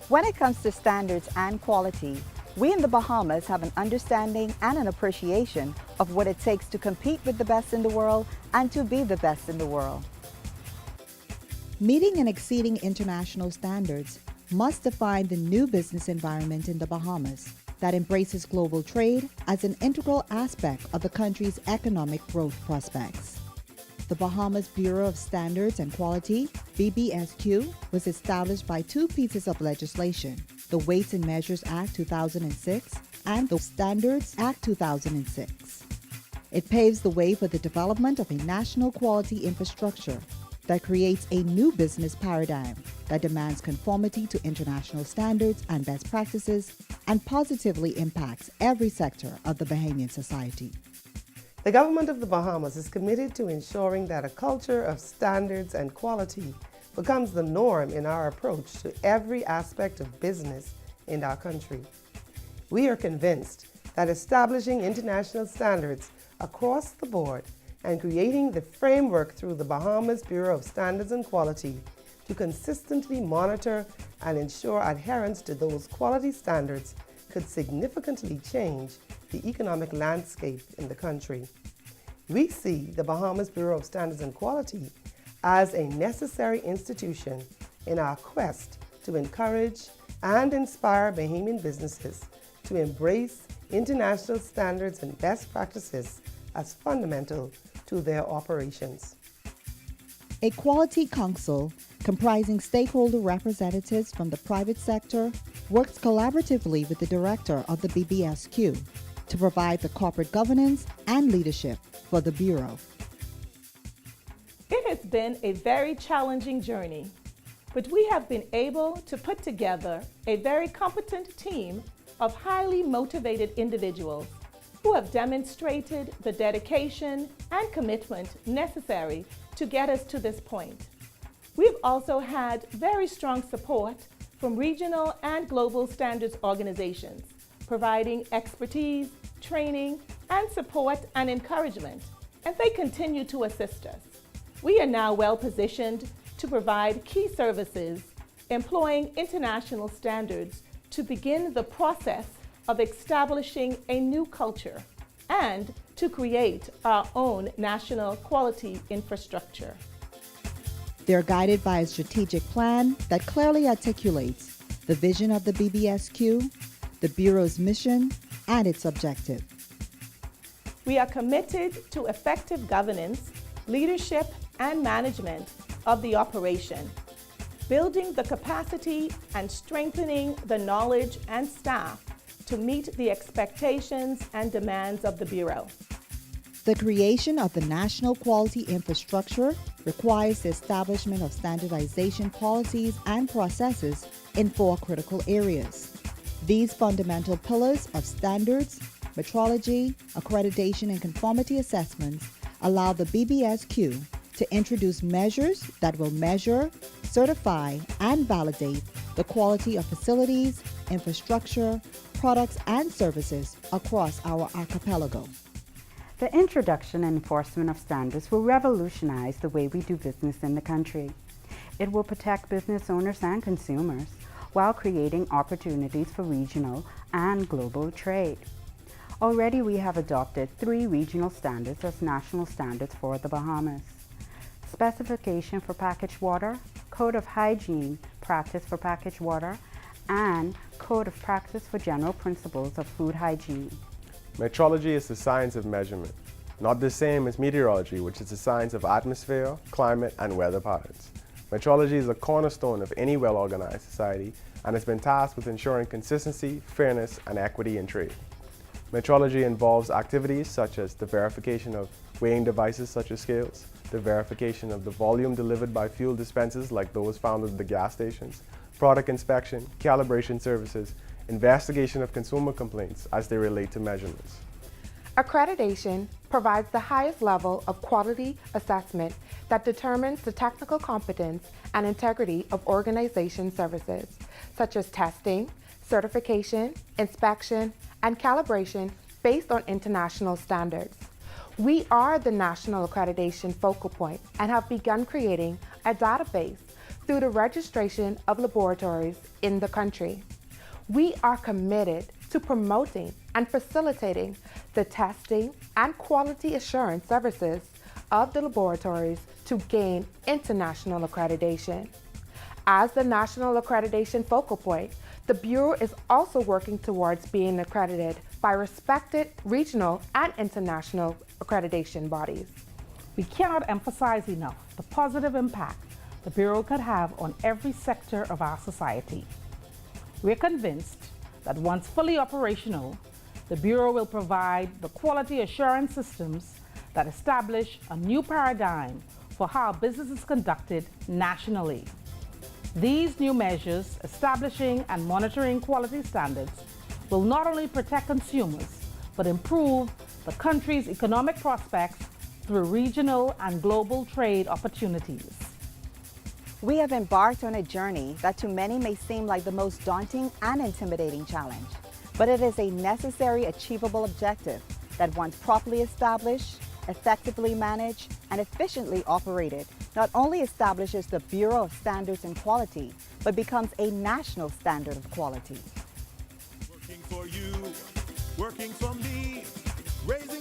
When it comes to standards and quality, we in the Bahamas have an understanding and an appreciation of what it takes to compete with the best in the world and to be the best in the world. Meeting and exceeding international standards must define the new business environment in the Bahamas that embraces global trade as an integral aspect of the country's economic growth prospects. The Bahamas Bureau of Standards and Quality, Bbsq, was established by two pieces of legislation, the Weights and Measures Act 2006 and the Standards Act 2006. It paves the way for the development of a national quality infrastructure that creates a new business paradigm that demands conformity to international standards and best practices and positively impacts every sector of the Bahamian society. The government of the Bahamas is committed to ensuring that a culture of standards and quality becomes the norm in our approach to every aspect of business in our country. We are convinced that establishing international standards across the board and creating the framework through the Bahamas Bureau of Standards and Quality to consistently monitor and ensure adherence to those quality standards could significantly change the economic landscape in the country. We see the Bahamas Bureau of Standards and Quality as a necessary institution in our quest to encourage and inspire Bahamian businesses to embrace international standards and best practices as fundamental to their operations. A quality council comprising stakeholder representatives from the private sector works collaboratively with the director of the Bbsq to provide the corporate governance and leadership for the Bureau. It has been a very challenging journey, but we have been able to put together a very competent team of highly motivated individuals who have demonstrated the dedication and commitment necessary to get us to this point. We've also had very strong support from regional and global standards organizations, providing expertise, training, and support and encouragement, and they continue to assist us. We are now well positioned to provide key services employing international standards to begin the process of establishing a new culture and to create our own national quality infrastructure. They're guided by a strategic plan that clearly articulates the vision of the Bbsq, the Bureau's mission, and its objective. We are committed to effective governance, leadership, and management of the operation, building the capacity and strengthening the knowledge and staff to meet the expectations and demands of the Bureau. The creation of the national quality infrastructure requires the establishment of standardization policies and processes in 4 critical areas. These fundamental pillars of standards, metrology, accreditation, and conformity assessments allow the Bbsq to introduce measures that will measure, certify, and validate the quality of facilities, infrastructure, products, and services across our archipelago. The introduction and enforcement of standards will revolutionize the way we do business in the country. It will protect business owners and consumers while creating opportunities for regional and global trade. Already we have adopted 3 regional standards as national standards for the Bahamas: Specification for Packaged Water, Code of Hygiene Practice for Packaged Water, and Code of Practice for General Principles of Food Hygiene. Metrology is the science of measurement, not the same as meteorology, which is the science of atmosphere, climate, and weather patterns. Metrology is a cornerstone of any well-organized society and has been tasked with ensuring consistency, fairness, and equity in trade. Metrology involves activities such as the verification of weighing devices such as scales, the verification of the volume delivered by fuel dispensers like those found at the gas stations, product inspection, calibration services, investigation of consumer complaints as they relate to measurements. Accreditation provides the highest level of quality assessment that determines the technical competence and integrity of organization services, such as testing, certification, inspection, and calibration based on international standards. We are the national accreditation focal point and have begun creating a database through the registration of laboratories in the country. We are committed to promoting and facilitating the testing and quality assurance services of the laboratories to gain international accreditation. As the national accreditation focal point, the Bureau is also working towards being accredited by respected regional and international accreditation bodies. We cannot emphasize enough the positive impact the Bureau could have on every sector of our society. We're convinced that once fully operational, the Bureau will provide the quality assurance systems that establish a new paradigm for how business is conducted nationally. These new measures establishing and monitoring quality standards will not only protect consumers, but improve the country's economic prospects through regional and global trade opportunities. We have embarked on a journey that to many may seem like the most daunting and intimidating challenge, but it is a necessary, achievable objective that once properly established, effectively managed, and efficiently operated, not only establishes the Bureau of Standards and Quality, but becomes a national standard of quality. Working for you, working for me, raising